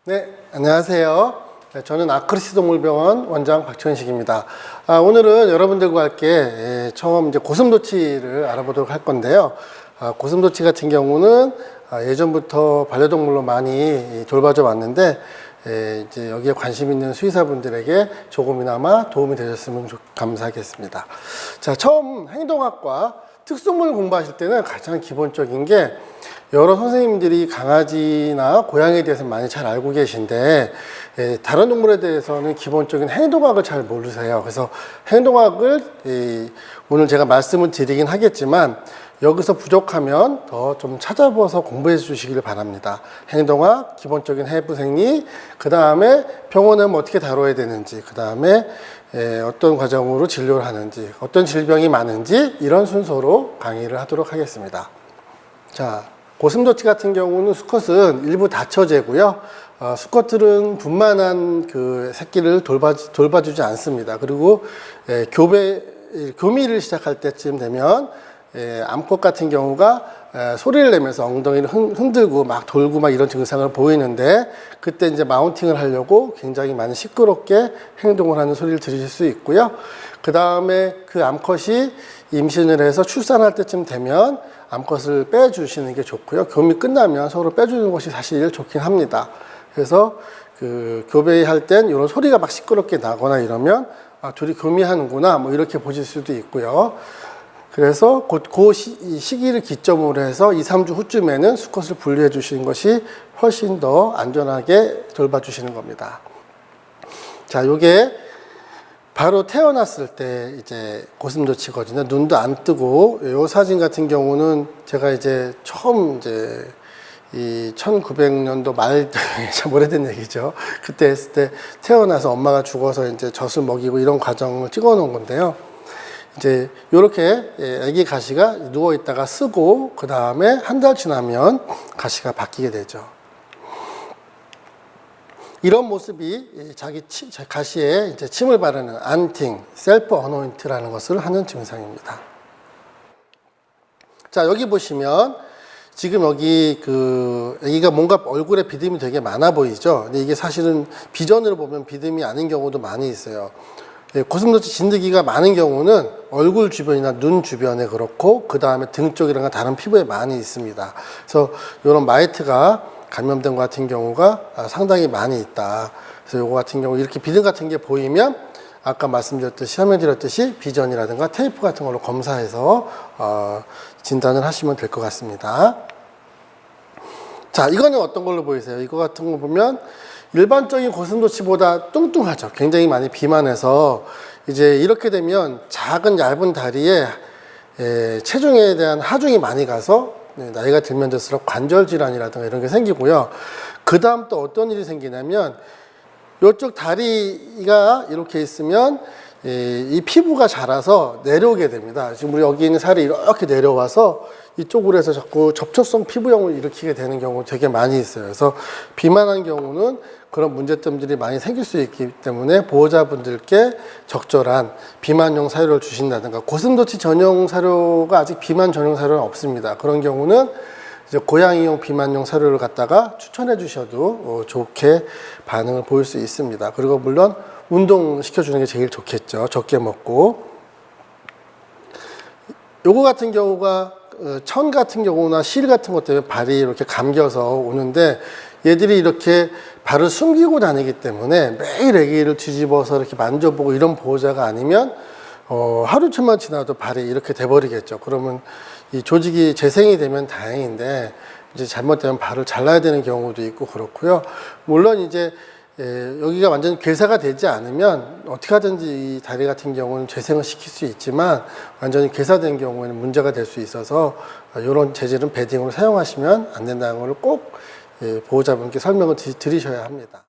네, 안녕하세요. 저는 아크리스 동물병원 원장 박천식입니다. 오늘은 여러분들과 함께 처음 이제 고슴도치를 알아보도록 할 건데요. 고슴도치 같은 경우는 예전부터 반려동물로 많이 돌봐져 왔는데 이제 여기에 관심 있는 수의사분들에게 조금이나마 도움이 되셨으면 감사하겠습니다. 자, 처음 행동학과 특수물 공부하실 때는 가장 기본적인 게 여러 선생님들이 강아지나 고양이에 대해서 많이 잘 알고 계신데 다른 동물에 대해서는 기본적인 행동학을 잘 모르세요. 그래서 행동학을 오늘 제가 말씀을 드리긴 하겠지만 여기서 부족하면 더 좀 찾아보아서 공부해 주시길 바랍니다. 행동학, 기본적인 해부생리, 그 다음에 병원은 어떻게 다뤄야 되는지, 그 다음에 어떤 과정으로 진료를 하는지, 어떤 질병이 많은지 이런 순서로 강의를 하도록 하겠습니다. 자, 고슴도치 같은 경우는 수컷은 일부 다처제고요. 수컷들은 분만한 그 새끼를 돌봐주지 않습니다. 그리고 교미를 시작할 때쯤 되면 암컷 같은 경우가 소리를 내면서 엉덩이를 흔들고 막 돌고 막 이런 증상을 보이는데 그때 이제 마운팅을 하려고 굉장히 많이 시끄럽게 행동을 하는 소리를 들으실 수 있고요. 그 다음에 그 암컷이 임신을 해서 출산할 때쯤 되면 암컷을 빼주시는 게 좋고요. 교미 끝나면 서로 빼주는 것이 사실 좋긴 합니다. 그래서 그 교배할 땐 이런 소리가 막 시끄럽게 나거나 이러면 둘이 교미하는구나 뭐 이렇게 보실 수도 있고요. 그래서 그 시기를 기점으로 해서 2, 3주 후쯤에는 수컷을 분리해 주시는 것이 훨씬 더 안전하게 돌봐주시는 겁니다. 자, 요게 바로 태어났을 때 이제 고슴도치거든요. 눈도 안 뜨고, 요 사진 같은 경우는 제가 이제 처음 이제 이 1900년도 말, 참 오래된 얘기죠. 그때 했을 때 태어나서 엄마가 죽어서 이제 젖을 먹이고 이런 과정을 찍어 놓은 건데요. 이제 요렇게 애기 가시가 누워 있다가 쓰고 그 다음에 한 달 지나면 가시가 바뀌게 되죠. 이런 모습이 자기 가시에 이제 침을 바르는 안팅, 셀프 어노인트라는 것을 하는 증상입니다. 자, 여기 보시면 지금 여기 그 애기가 뭔가 얼굴에 비듬이 되게 많아 보이죠. 근데 이게 사실은 비전으로 보면 비듬이 아닌 경우도 많이 있어요. 고슴도치 진드기가 많은 경우는 얼굴 주변이나 눈 주변에 그렇고 그 다음에 등 쪽이랑 다른 피부에 많이 있습니다. 그래서 이런 마이트가 감염된 것 같은 경우가 상당히 많이 있다. 그래서 이거 같은 경우 이렇게 비듬 같은 게 보이면 아까 말씀드렸듯이 설명드렸듯이 비전이라든가 테이프 같은 걸로 검사해서 진단을 하시면 될 것 같습니다. 자, 이거는 어떤 걸로 보이세요? 이거 같은 거 보면 일반적인 고슴도치보다 뚱뚱하죠. 굉장히 많이 비만해서 이제 이렇게 되면 작은 얇은 다리에 체중에 대한 하중이 많이 가서 나이가 들면 들수록 관절 질환이라든가 이런 게 생기고요. 그 다음 또 어떤 일이 생기냐면 이쪽 다리가 이렇게 있으면 이 피부가 자라서 내려오게 됩니다. 지금 우리 여기 있는 살이 이렇게 내려와서 이쪽으로 해서 자꾸 접촉성 피부염을 일으키게 되는 경우 되게 많이 있어요. 그래서 비만한 경우는 그런 문제점들이 많이 생길 수 있기 때문에 보호자분들께 적절한 비만용 사료를 주신다든가, 고슴도치 전용 사료가 아직 비만 전용 사료는 없습니다. 그런 경우는 이제 고양이용 비만용 사료를 갖다가 추천해 주셔도 좋게 반응을 보일 수 있습니다. 그리고 물론 운동 시켜주는 게 제일 좋겠죠. 적게 먹고. 요거 같은 경우가 천 같은 경우나 실 같은 것 때문에 발이 이렇게 감겨서 오는데 얘들이 이렇게 발을 숨기고 다니기 때문에 매일 애기를 뒤집어서 이렇게 만져보고 이런 보호자가 아니면 하루쯤만 지나도 발이 이렇게 돼버리겠죠. 그러면 이 조직이 재생이 되면 다행인데 이제 잘못되면 발을 잘라야 되는 경우도 있고 그렇고요. 물론 이제 여기가 완전 괴사가 되지 않으면 어떻게 하든지 이 다리 같은 경우는 재생을 시킬 수 있지만 완전히 괴사된 경우에는 문제가 될 수 있어서 이런 재질은 베딩으로 사용하시면 안 된다는 걸 꼭 보호자분께 설명을 드리셔야 합니다.